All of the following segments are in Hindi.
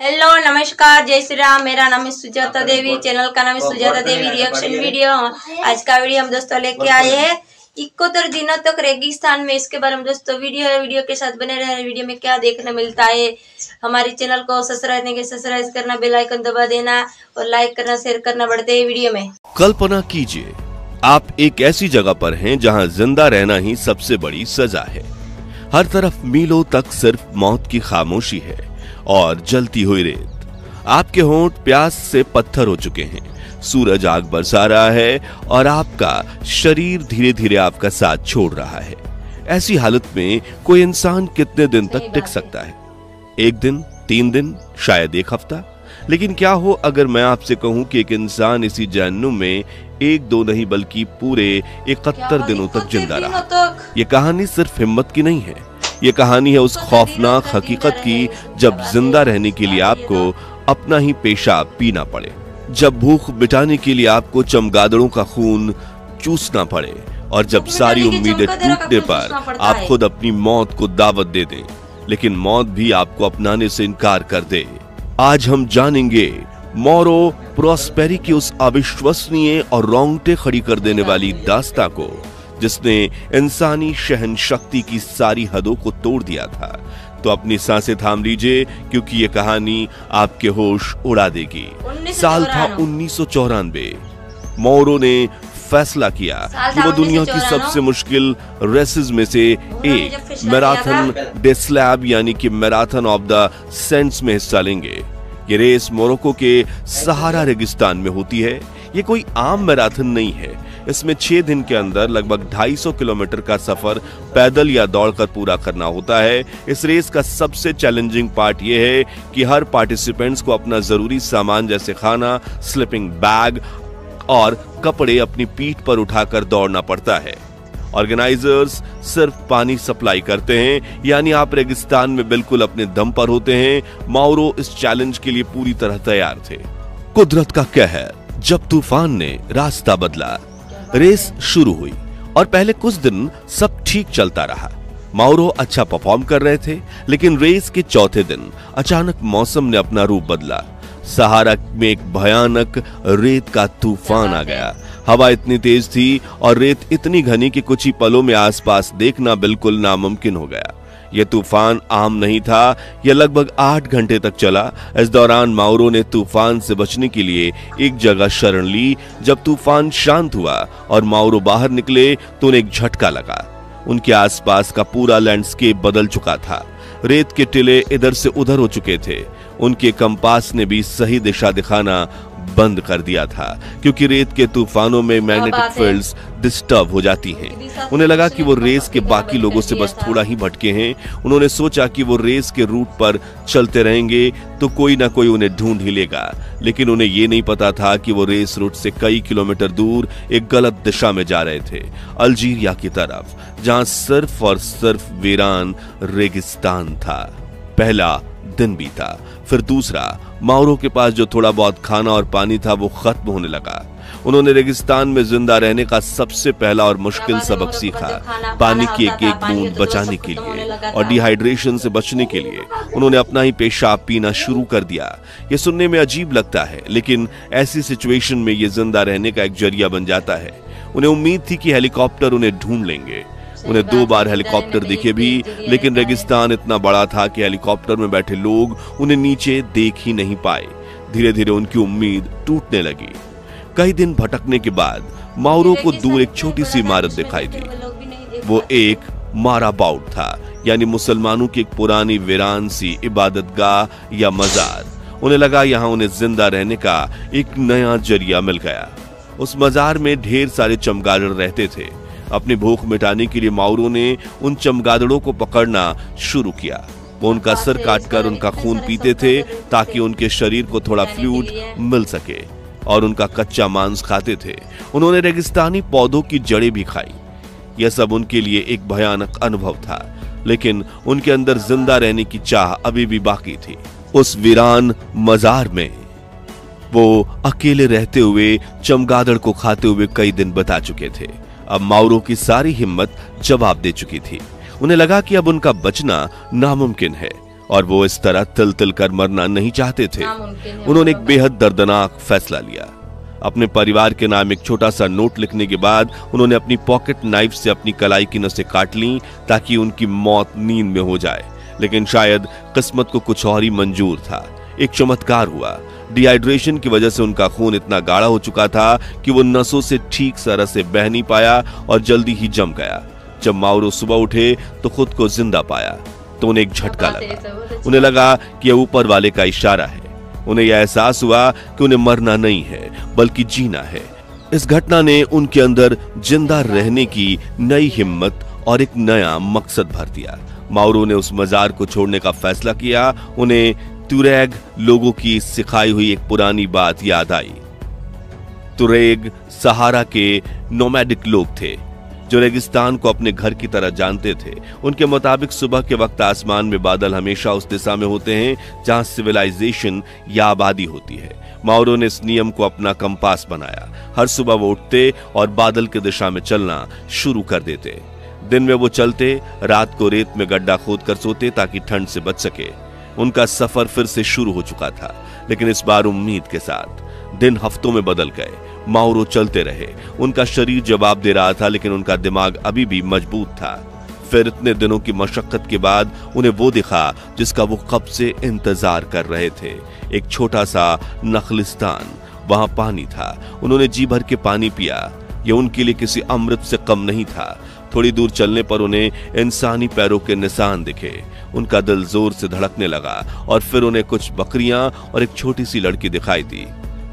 हेलो नमस्कार, जय श्री राम। मेरा नाम है सुजाता देवी, चैनल का नाम है सुजाता देवी रिएक्शन वीडियो। आज का वीडियो हम दोस्तों लेके आए हैं 71 दिनों तक रेगिस्तान में। इसके बारे में दोस्तों वीडियो के साथ बने रहे। वीडियो में क्या देखने मिलता है, हमारे चैनल को सब्सक्राइब करना, बेल आइकन दबा देना और लाइक करना, शेयर करना। बढ़ते हैं वीडियो में। कल्पना कीजिए आप एक ऐसी जगह पर हैं जहां जिंदा रहना ही सबसे बड़ी सजा है। हर तरफ मीलों तक सिर्फ मौत की खामोशी है और जलती हुई रेत। आपके होंठ प्यास से पत्थर हो चुके हैं, सूरज आग बरसा रहा है और आपका शरीर धीरे धीरे आपका साथ छोड़ रहा है। ऐसी हालत में कोई इंसान कितने दिन तक टिक सकता है? 1 दिन, 3 दिन, शायद 1 हफ्ता। लेकिन क्या हो अगर मैं आपसे कहूं कि एक इंसान इसी जहन्नुम में 1-2 नहीं बल्कि पूरे 71 दिनों तक जिंदा रहा। ये कहानी सिर्फ हिम्मत की नहीं है, ये कहानी है उस खौफनाक हकीकत की जब जिंदा रहने के लिए आपको अपना ही पेशाब पीना पड़े, जब भूख मिटाने के लिए आपको चमगादड़ों का खून चूसना पड़े और जब सारी उम्मीदें टूटने पर आप खुद अपनी मौत को दावत दे दें, लेकिन मौत भी आपको अपनाने से इनकार कर दे। आज हम जानेंगे मोरो प्रॉस्पेरी की उस अविश्वसनीय और रोंगटे खड़ी कर देने वाली दास्तां को जिसने इंसानी सहन शक्ति की सारी हदों को तोड़ दिया था। तो अपनी सांसें थाम लीजिए क्योंकि ये कहानी आपके होश उड़ा देगी। साल था 1994। मोरो ने फैसला किया कि वो दुनिया की सबसे मुश्किल रेसेस में से एक मैराथन डे स्लैब यानी कि मैराथन ऑफ द सेंट्स में हिस्सा लेंगे। ये रेस मोरक्को के सहारा रेगिस्तान में होती है। ये कोई आम मैराथन नहीं है। इसमें 6 दिन के अंदर लगभग 250 किलोमीटर का सफर पैदल या दौड़कर पूरा करना होता है। इस रेस का सबसे चैलेंजिंग पार्ट यह है कि हर पार्टिसिपेंट्स को अपना जरूरी सामान जैसे खाना, स्लीपिंग बैग और कपड़े अपनी पीठ पर उठाकर दौड़ना पड़ता है। ऑर्गेनाइजर्स सिर्फ पानी सप्लाई करते हैं, यानी आप रेगिस्तान में बिल्कुल अपने दम पर होते हैं। मोरो इस चैलेंज के लिए पूरी तरह तैयार थे। कुदरत का कहर, जब तूफान ने रास्ता बदला, रेस शुरू हुई और पहले कुछ दिन सब ठीक चलता रहा। मोरो अच्छा परफॉर्म कर रहे थे, लेकिन रेस के चौथे दिन अचानक मौसम ने अपना रूप बदला। सहारा में एक भयानक रेत का तूफान आ गया। हवा इतनी तेज थी और रेत इतनी घनी कि कुछ ही पलों में आसपास देखना बिल्कुल नामुमकिन हो गया। यह तूफान आम नहीं था, यह लगभग 8 घंटे तक चला। इस दौरान मोरो ने तूफान से बचने के लिए एक जगह शरण ली। जब तूफान शांत हुआ और मोरो बाहर निकले तो उन्हें एक झटका लगा। उनके आसपास का पूरा लैंडस्केप बदल चुका था। रेत के टिले इधर से उधर हो चुके थे। उनके कंपास ने भी सही दिशा दिखाना बंद कर दिया था क्योंकि रेत के तूफानों में मैग्नेटिक फील्ड्स डिस्टर्ब हो जाती हैं। उन्हें लगा कि वो रेस के बाकी लोगों से बस थोड़ा ही भटके हैं। उन्होंने सोचा कि वो रेस के रूट पर चलते रहेंगे तो कोई ना कोई उन्हें ढूंढ ही लेगा, लेकिन उन्हें ये नहीं पता था कि वो रेस रूट से कई किलोमीटर दूर एक गलत दिशा में जा रहे थे, अल्जीरिया की तरफ, जहां सिर्फ और सिर्फ वीरान रेगिस्तान था। पहला दिन बीता, फिर दूसरा। मोरो के पास जो थोड़ा बहुत खाना और पानी था वो खत्म होने लगा। उन्होंने रेगिस्तान में जिंदा रहने का सबसे पहला और मुश्किल सबक सीखा। पानी की एक एक बूंद बचाने के लिए और डिहाइड्रेशन से बचने के लिए उन्होंने अपना ही पेशाब पीना शुरू कर दिया। ये सुनने में अजीब लगता है, लेकिन ऐसी सिचुएशन में ये जिंदा रहने का एक जरिया बन जाता है। उन्हें उम्मीद थी कि हेलीकॉप्टर उन्हें ढूंढ लेंगे। उन्हें 2 बार हेलीकॉप्टर दिखे भी, लेकिन रेगिस्तान इतना बड़ा था कि हेलीकॉप्टर में बैठे लोग उन्हें नीचे देख ही नहीं पाए। धीरे धीरे उनकी उम्मीद टूटने लगी। कई दिन भटकने के बाद मोरो को दूर एक छोटी सी इमारत दिखाई दी। वो एक माराबाउट था, यानी मुसलमानों की एक पुरानी वीरान सी इबादतगाह या मजार। उन्हें लगा यहाँ उन्हें जिंदा रहने का एक नया जरिया मिल गया। उस मजार में ढेर सारे चमगादड़ रहते थे। अपनी भूख मिटाने के लिए मोरो ने उन चमगादड़ों को पकड़ना शुरू किया। वो उनका सिर काटकर उनका खून पीते थे ताकि उनके शरीर को थोड़ा फ्लूइड मिल सके, और उनका कच्चा मांस खाते थे। उन्होंने रेगिस्तानी पौधों की जड़ें भी खाई। यह सब उनके लिए एक भयानक अनुभव था, लेकिन उनके अंदर जिंदा रहने की चाह अभी भी बाकी थी। उस वीरान मजार में वो अकेले रहते हुए चमगादड़ को खाते हुए कई दिन बिता चुके थे। अब मोरो की सारी हिम्मत जवाब दे चुकी थी। उन्हें लगा कि अब उनका बचना नामुमकिन है। और वो इस तरह तिल तिल कर मरना नहीं चाहते थे। उन्होंने एक बेहद दर्दनाक फैसला लिया। अपने परिवार के नाम एक छोटा सा नोट लिखने के बाद उन्होंने अपनी पॉकेट नाइफ से अपनी कलाई की नसें काट लीं ताकि उनकी मौत नींद में हो जाए। लेकिन शायद किस्मत को कुछ और ही मंजूर था। एक चमत्कार हुआ। डिहाइड्रेशन की वजह से उनका खून इतना गाढ़ा हो चुका था कि वो नसों से ठीक तरह से बह नहीं पाया और जल्दी ही जम गया। जब माउरो सुबह उठे तो खुद को जिंदा पाया तो उन्हें एक झटका लगा। उन्हें लगा कि यह ऊपर वाले का इशारा है। उन्हें यह एहसास हुआ कि उन्हें मरना नहीं है बल्कि जीना है। इस घटना ने उनके अंदर जिंदा रहने की नई हिम्मत और एक नया मकसद भर दिया। माउरो ने उस मजार को छोड़ने का फैसला किया। उन्हें तुरेग लोगों की सिखाई हुई एक पुरानी बात याद आई। तुरेग सहारा के नोमैडिक लोग थे जो रेगिस्तान को अपने घर की तरह जानते थे। उनके मुताबिक सुबह के वक्त आसमान में बादल हमेशा उस दिशा में होते हैं जहां सिविलाइजेशन या आबादी होती है। माउरो ने इस नियम को अपना कंपास बनाया। हर सुबह वो उठते और बादल की दिशा में चलना शुरू कर देते। दिन में वो चलते, रात को रेत में गड्ढा खोद कर सोते ताकि ठंड से बच सके। उनका सफर फिर से शुरू हो चुका था, लेकिन इस बार उम्मीद के साथ। दिन हफ्तों में बदल गए। माउरो चलते रहे। उनका शरीर जवाब दे रहा था, लेकिन उनका दिमाग अभी भी मजबूत था। फिर इतने दिनों की मशक्कत के बाद उन्हें वो दिखा जिसका वो कब से इंतजार कर रहे थे। एक छोटा सा नखलिस्तान। वहां पानी था। उन्होंने जी भर के पानी पिया। यह उनके लिए किसी अमृत से कम नहीं था। थोड़ी दूर चलने पर उन्हें इंसानी पैरों के निशान दिखे। उनका दिल जोर से धड़कने लगा और फिर उन्हें कुछ बकरियां और एक छोटी सी लड़की दिखाई दी।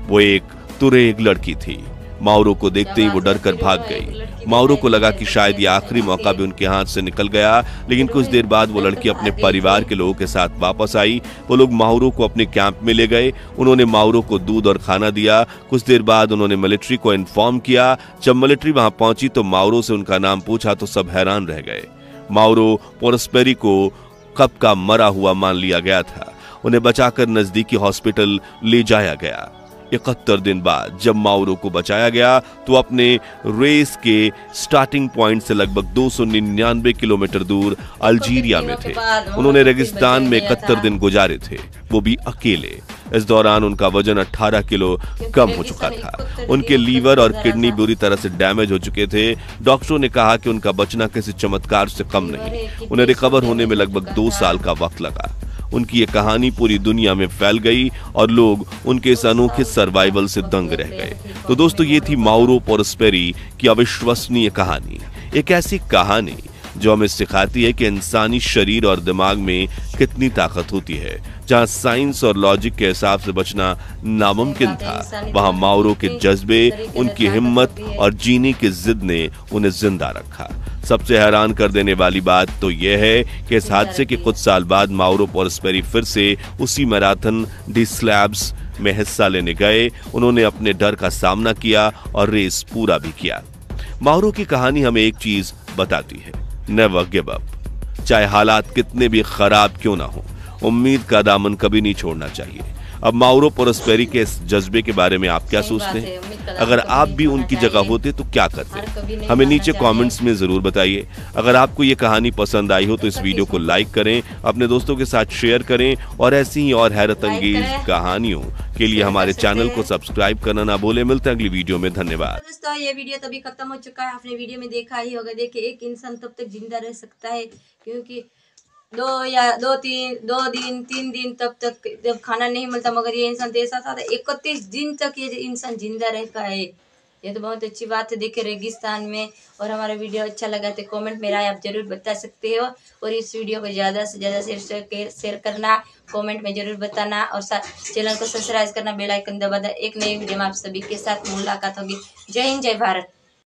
वो एक तुरेग लड़की थी। माउरो को देखते ही वो डर कर भाग गई। माउरो को लगा कि शायद ये आखिरी मौका भी उनके हाथ से निकल गया, लेकिन कुछ देर बाद वो लड़की अपने परिवार के लोगों के साथ वापस आई। वो लोग माउरो को अपने कैंप में ले गए। उन्होंने माउरो को दूध और खाना दिया। कुछ देर बाद उन्होंने मिलिट्री को इन्फॉर्म किया। जब मिलिट्री वहां पहुंची तो माउरो से उनका नाम पूछा तो सब हैरान रह गए। माउरो पोरस्पेरी को कब का मरा हुआ मान लिया गया था। उन्हें बचाकर नजदीकी हॉस्पिटल ले जाया गया। 71 दिन बाद जब माउरो को बचाया गया तो अपने रेस के स्टार्टिंग पॉइंट से लगभग 299 किलोमीटर दूर अल्जीरिया में थे। उन्होंने रेगिस्तान में 71 दिन गुजारे थे, वो भी अकेले। इस दौरान उनका वजन 18 किलो कम हो चुका था। उनके लीवर और किडनी बुरी तरह से डैमेज हो चुके थे। डॉक्टरों ने कहा कि उनका बचना किसी चमत्कार से कम नहीं। उन्हें रिकवर होने में लगभग 2 साल का वक्त लगा। उनकी ये कहानी पूरी दुनिया में फैल गई और लोग उनके इस अनोखे सर्वाइवल से दंग रह गए। तो दोस्तों, ये थी माउरो पोरस्पेरी की अविश्वसनीय कहानी। एक ऐसी कहानी जो हमें सिखाती है कि इंसानी शरीर और दिमाग में कितनी ताकत होती है। जहां साइंस और लॉजिक के हिसाब से बचना नामुमकिन था, वहां माउरो के जज्बे, उनकी हिम्मत और जीने की जिद ने उन्हें जिंदा रखा। सबसे हैरान कर देने वाली बात तो यह है कि इस हादसे के कुछ साल बाद माउरो पोरस्पेरी फिर से उसी मैराथन डी स्लैब्स में हिस्सा लेने गए। उन्होंने अपने डर का सामना किया और रेस पूरा भी किया। माउरो की कहानी हमें एक चीज बताती है, नेवर गिव अप। चाहे हालात कितने भी खराब क्यों ना हो, उम्मीद का दामन कभी नहीं छोड़ना चाहिए। अब माउरो पोरस्पेरी के इस जज्बे के बारे में आप क्या सोचते हैं? अगर आप भी उनकी जगह होते तो क्या करते? हमें नीचे कमेंट्स में जरूर बताइए। अगर आपको ये कहानी पसंद आई हो तो इस वीडियो को लाइक करें, अपने दोस्तों के साथ शेयर करें और ऐसी ही और हैरत अंगेज कहानियों के लिए हमारे चैनल को सब्सक्राइब करना ना भूलें। मिलते हैं अगली वीडियो में। धन्यवाद। दोस्तों, ये वीडियो तभी खत्म हो चुका है। आपने वीडियो में देखा ही होगा। देखिए, एक इंसान तब तक जिंदा रह सकता है क्योंकि 2 दिन 3 दिन तब तक जब खाना नहीं मिलता, मगर ये इंसान तो ऐसा था 31 दिन तक ये इंसान जिंदा रहता है। ये तो बहुत अच्छी बात है। देखिए, रेगिस्तान में। और हमारा वीडियो अच्छा लगा तो कमेंट में राय आप जरूर बता सकते हो। और इस वीडियो को ज़्यादा से ज़्यादा शेयर करना, कमेंट में जरूर बताना और चैनल को सब्सक्राइब करना, बेल आइकन दबाना। एक नई वीडियो में आप सभी के साथ मुलाकात होगी। जय हिंद, जय भारत।